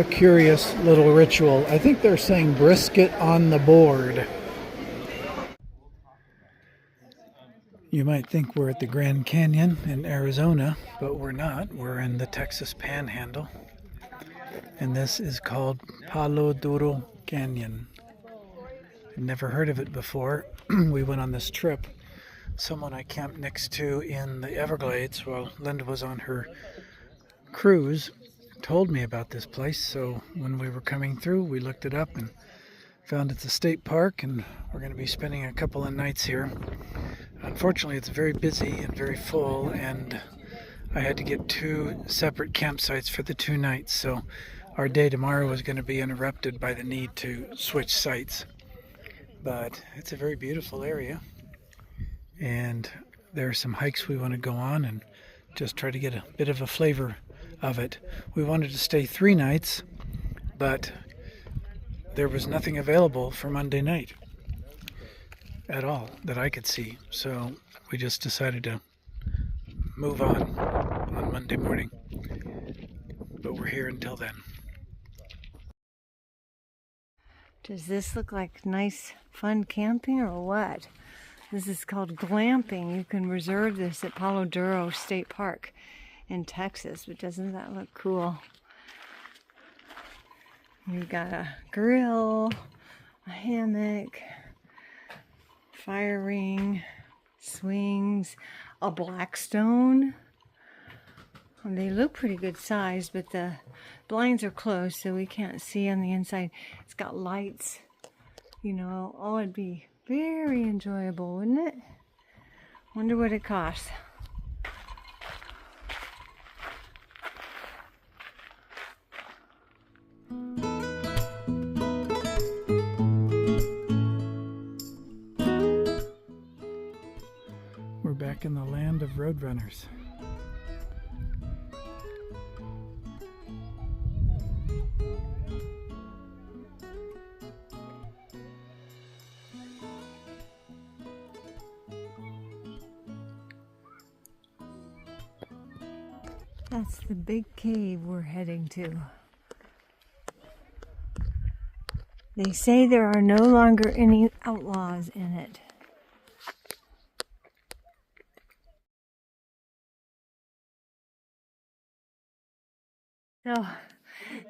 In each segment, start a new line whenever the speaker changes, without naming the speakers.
a curious little ritual. I think they're saying brisket on the board. You might think we're at the Grand Canyon in Arizona, but we're not. We're in the Texas Panhandle. And this is called Palo Duro Canyon. I've never heard of it before. We went on this trip. Someone I camped next to in the Everglades while Linda was on her cruise told me about this place. So when we were coming through, we looked it up and found it's a state park, and we're going to be spending a couple of nights here. Unfortunately, it's very busy and very full, and I had to get 2 separate campsites for the 2 nights, so our day tomorrow is going to be interrupted by the need to switch sites. But it's a very beautiful area, and there are some hikes we want to go on and just try to get a bit of a flavor of it. We wanted to stay 3 nights, but there was nothing available for Monday night at all that I could see, so we just decided to move on Monday morning, but we're here until then.
Does this look like nice fun camping or what? This is called glamping. You can reserve this at Palo Duro State Park in Texas, but doesn't that look cool? You've got a grill, a hammock, fire ring, swings, a Blackstone. They look pretty good size, but the blinds are closed, so we can't see on the inside. It's got lights, you know. Oh, it'd be very enjoyable, wouldn't it? Wonder what it costs.
We're back in the land of roadrunners.
That's the big cave we're heading to. They say there are no longer any outlaws in it. So,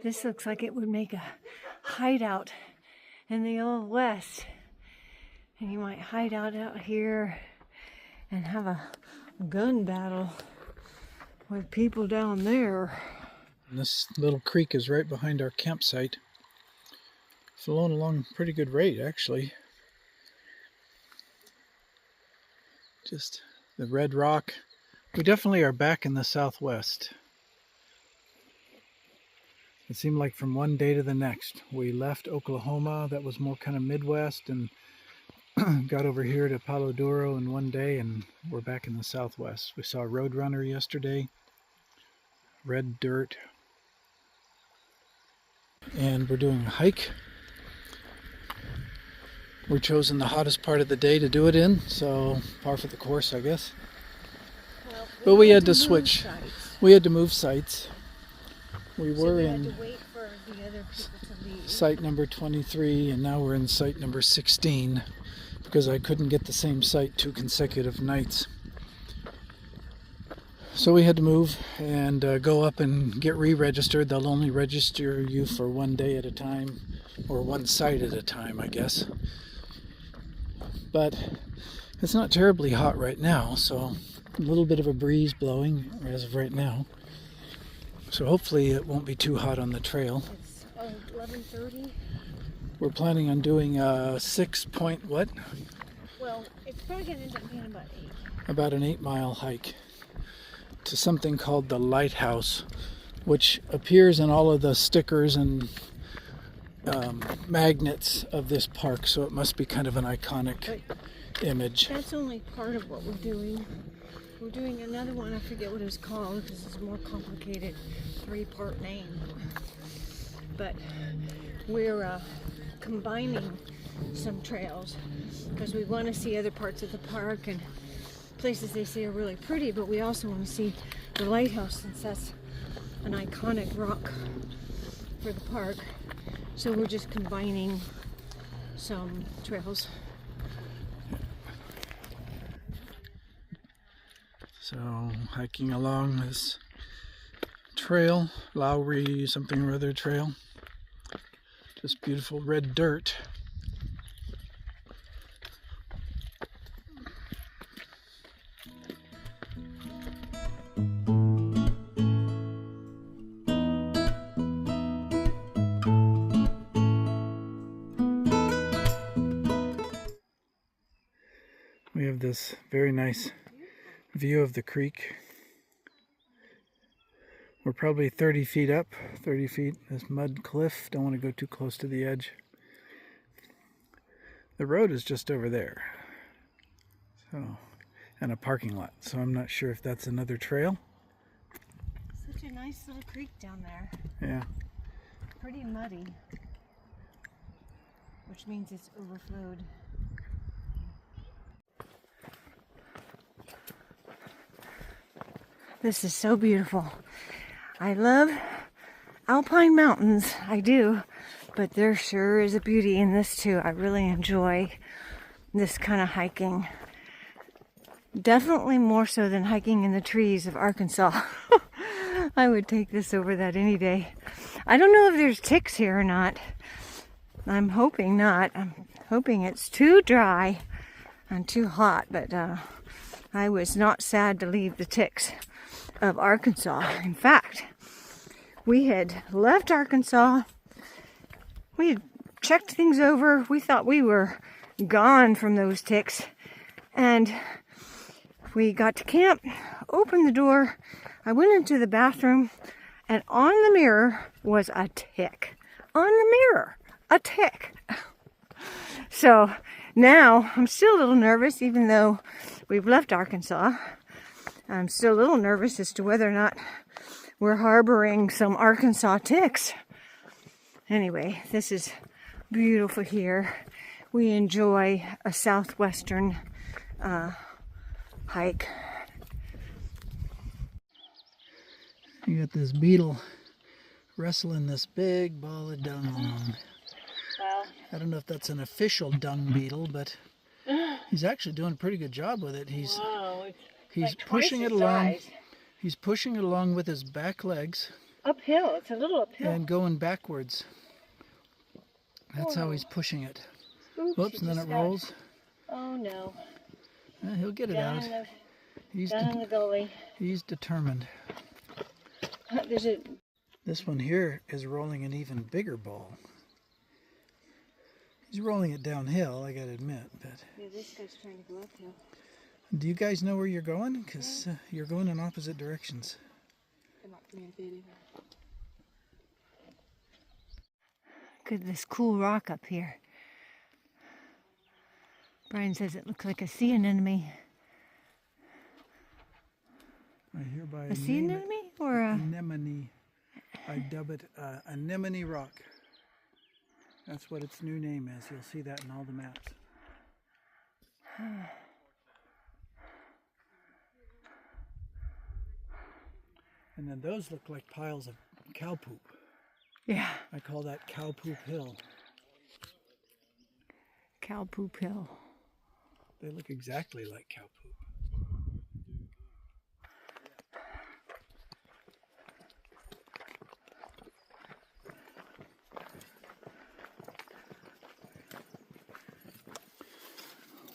this looks like it would make a hideout in the Old West. And you might hide out here and have a gun battle with people down there.
And this little creek is right behind our campsite. Flowing along pretty good rate, actually. Just the red rock. We definitely are back in the Southwest. It seemed like from one day to the next. We left Oklahoma, that was more kind of Midwest, and got over here to Palo Duro in one day, and we're back in the Southwest. We saw a roadrunner yesterday, red dirt, and we're doing a hike. We're chosen the hottest part of the day to do it in, so par for the course, I guess.
Well,
but we had to switch.
Sites.
We had to move sites. We
So
were
we
in
had to wait for the other people to leave.
site number 23, and now we're in site number 16 because I couldn't get the same site 2 consecutive nights. So we had to move and go up and get re-registered. They'll only register you for 1 day at a time, or 1 site at a time, I guess. But it's not terribly hot right now, so a little bit of a breeze blowing as of right now. So hopefully it won't be too hot on the trail.
It's 11:30.
We're planning on doing a 6 point what?
Well, it's probably going to end up being about 8.
About an 8-mile hike to something called the Lighthouse, which appears in all of the stickers and magnets of this park, so it must be kind of an iconic image.
That's only part of what we're doing. We're doing another one, I forget what it's called because it's a more complicated 3-part name. But we're combining some trails because we want to see other parts of the park and places they say are really pretty, but we also want to see the lighthouse since that's an iconic rock for the park. So we're just combining some trails.
So hiking along this trail, Lowry something or other trail. Just beautiful red dirt. We have this very nice view of the creek. We're probably 30 feet up, 30 feet, this mud cliff. Don't want to go too close to the edge. The road is just over there. So, and a parking lot. So I'm not sure if that's another trail.
Such a nice little creek down there.
Yeah.
Pretty muddy, which means it's overflowed. This is so beautiful. I love alpine mountains, I do, but there sure is a beauty in this too. I really enjoy this kind of hiking. Definitely more so than hiking in the trees of Arkansas. I would take this over that any day. I don't know if there's ticks here or not. I'm hoping not. I'm hoping it's too dry and too hot, but I was not sad to leave the ticks of Arkansas. In fact, we had left Arkansas. We had checked things over. We thought we were gone from those ticks. And we got to camp, opened the door. I went into the bathroom, and on the mirror was a tick. On the mirror, a tick. So now I'm still a little nervous, even though we've left Arkansas. I'm still a little nervous as to whether or not we're harboring some Arkansas ticks. Anyway, this is beautiful here. We enjoy a southwestern hike.
You got this beetle wrestling this big ball of dung along.
Well,
I don't know if that's an official dung beetle, but he's actually doing a pretty good job with it. He's
like
pushing
twice
it
the
along.
size.
He's pushing it along with his back legs
Uphill. It's a little uphill.
and going backwards. That's how he's pushing it.
Oops,
Whoops, and then it rolls.
Oh no.
He'll get it
Down
out.
in the,
He's
down in the gully.
he's determined.
There's a...
This one here is rolling an even bigger ball. He's rolling it downhill, I gotta admit. But
Yeah, this guy's trying to go uphill.
do you guys know where you're going? Because you're going in opposite directions.
Look at this cool rock up here. Brian says it looks like a sea anemone.
I hereby
A sea
name it
anemone or a...
anemone. I dub it anemone rock. That's what its new name is. You'll see that in all the maps. And then those look like piles of cow poop.
Yeah,
I call that cow poop hill.
cow poop hill.
They look exactly like cow poop.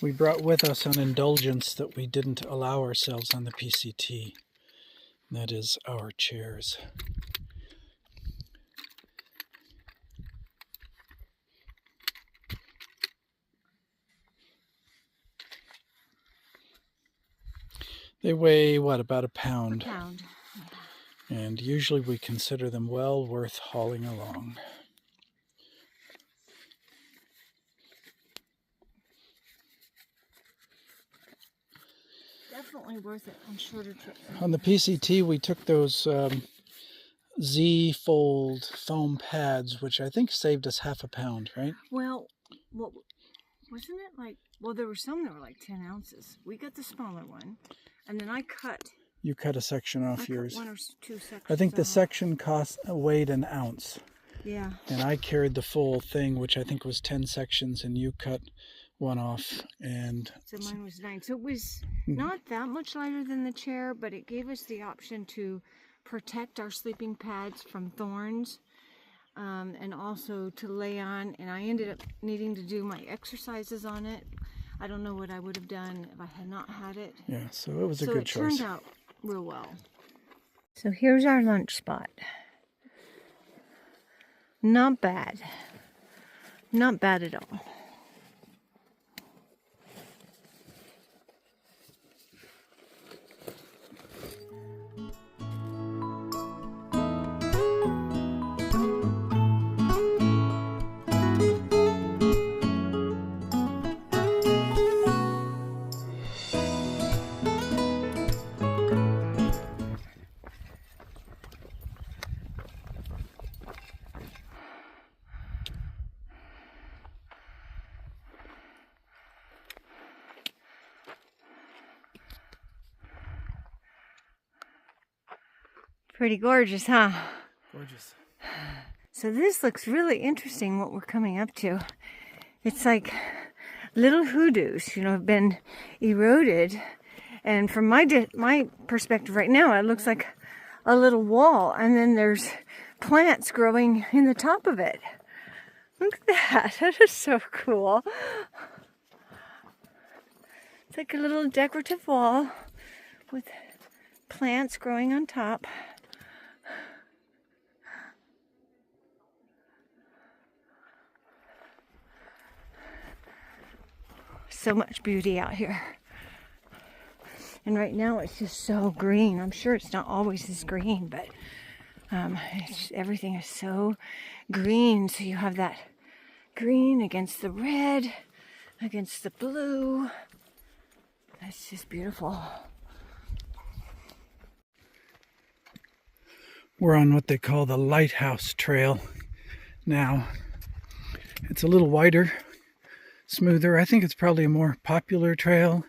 We brought with us an indulgence that we didn't allow ourselves on the PCT. That is our chairs. They weigh, what, about a pound?
A pound.
And usually we consider them well worth hauling along.
Definitely worth it on shorter trips.
On the PCT, we took those Z-fold foam pads, which I think saved us half a pound, right?
Well, what wasn't it like? Well, there were some that were like 10 ounces. We got the smaller one, and then I cut.
You cut a section off
I cut
yours.
1 or 2 sections.
I think the
off.
section weighed an ounce.
Yeah.
And I carried the full thing, which I think was 10 sections, and you cut one off. And
so mine was 9. So it was not that much lighter than the chair, but it gave us the option to protect our sleeping pads from thorns, and also to lay on. And I ended up needing to do my exercises on it. I don't know what I would have done if I had not had it.
yeah, so it was a good choice.
So it turned out real well. So here's our lunch spot. Not bad. Not bad at all. Pretty gorgeous, huh?
Gorgeous.
So this looks really interesting, what we're coming up to. It's like little hoodoos, you know, have been eroded. And from my perspective right now, it looks like a little wall. And then there's plants growing in the top of it. Look at that. That is so cool. It's like a little decorative wall with plants growing on top. So much beauty out here. And right now it's just so green. I'm sure it's not always this green, but everything is so green. So you have that green against the red, against the blue. That's just beautiful.
We're on what they call the Lighthouse Trail now. It's a little wider, smoother. I think it's probably a more popular trail.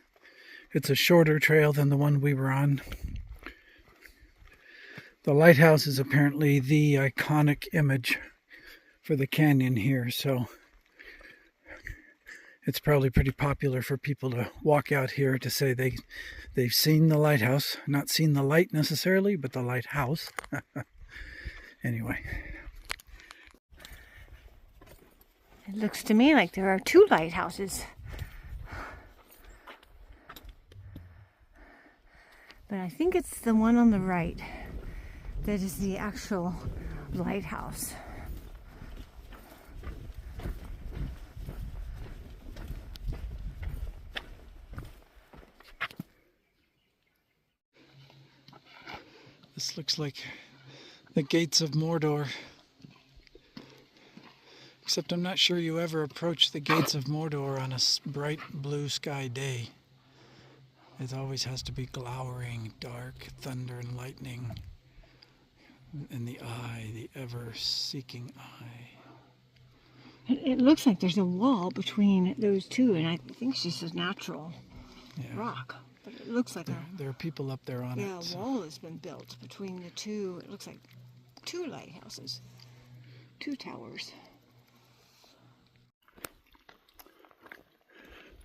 It's a shorter trail than the one we were on. The lighthouse is apparently the iconic image for the canyon here, so it's probably pretty popular for people to walk out here to say they've seen the lighthouse. Not seen the light necessarily, but the lighthouse. Anyway.
It looks to me like there are 2 lighthouses. But I think it's the one on the right that is the actual lighthouse.
This looks like the gates of Mordor. Except I'm not sure you ever approach the gates of Mordor on a bright blue sky day. It always has to be glowering, dark, thunder and lightning. And the eye, the ever-seeking eye.
It looks like there's a wall between those two, and I think it's just a natural rock. But it looks like
there are people up there on it.
Yeah, a wall has been built between the two. It looks like 2 lighthouses, 2 towers.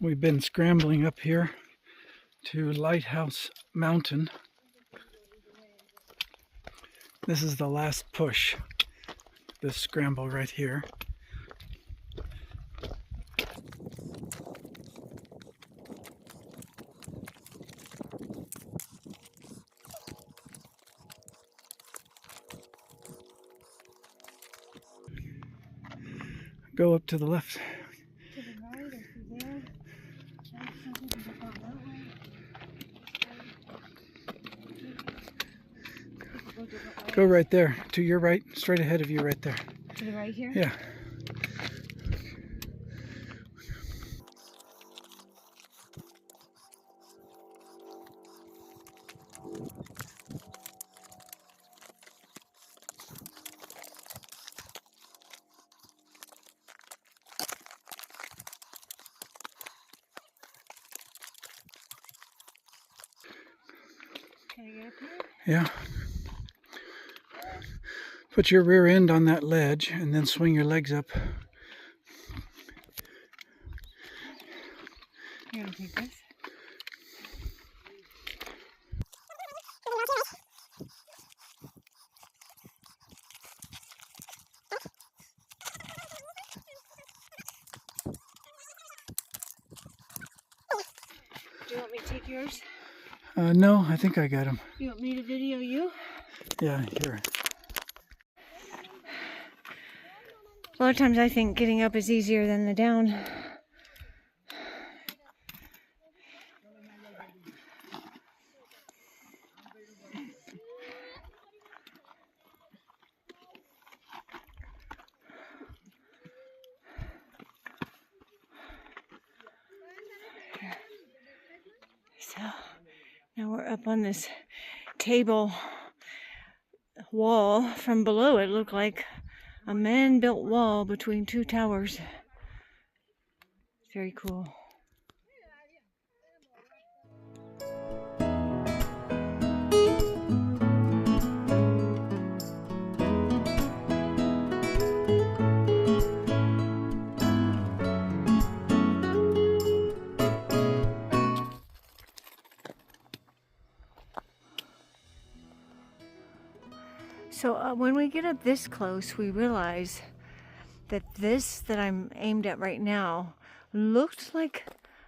We've been scrambling up here to Lighthouse Mountain. This is the last push, this scramble right here. Go up to the left.
To the right, or through there.
Go right there, to your right, straight ahead of you right there.
To the right here?
Yeah.
Can I get up here?
Yeah. Put your rear end on that ledge and then swing your legs up.
You want to take this? Do you want me to take yours?
No, I think I got him.
You want me to video you?
Yeah, here.
A lot of times I think getting up is easier than the down. So now we're up on this table wall. From below it looked like a man-built wall between two towers. Very cool. So when we get up this close, we realize that this that I'm aimed at right now looked like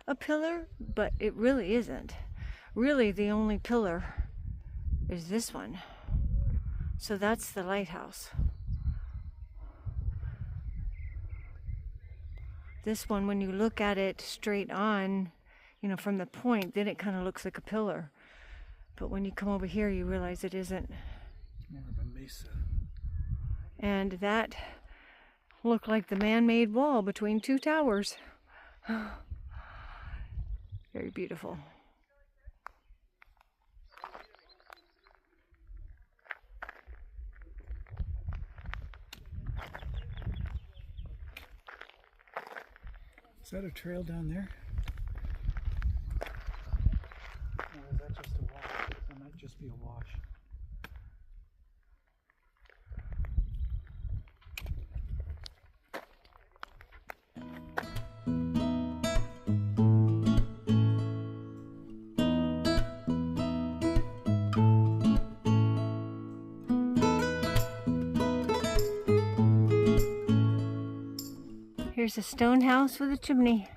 a pillar, but it really isn't. Really, the only pillar is this one. So that's the lighthouse. This one, when you look at it straight on, you know, from the point, then it kind of looks like a pillar. But when you come over here, you realize it isn't.
More of a mesa.
And that looked like the man-made wall between two towers. Very beautiful.
Is that a trail down there? Or is that just a wash? That might just be a wash.
Here's a stone house with a chimney.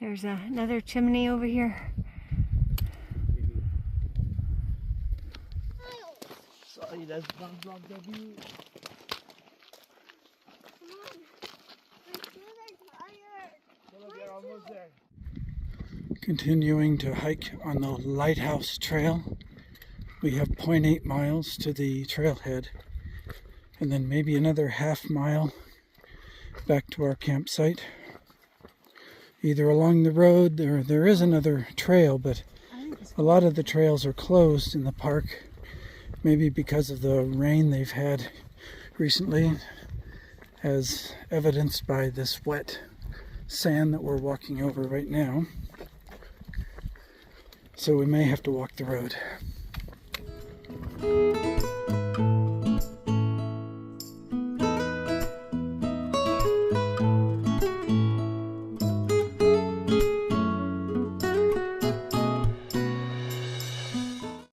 There's another chimney over here.
Sorry, that's not block the view. We are almost there.
Continuing to hike on the Lighthouse Trail. We have 0.8 miles to the trailhead, and then maybe another half mile back to our campsite. Either along the road, there is another trail, but a lot of the trails are closed in the park, maybe because of the rain they've had recently, as evidenced by this wet sand that we're walking over right now. So we may have to walk the road.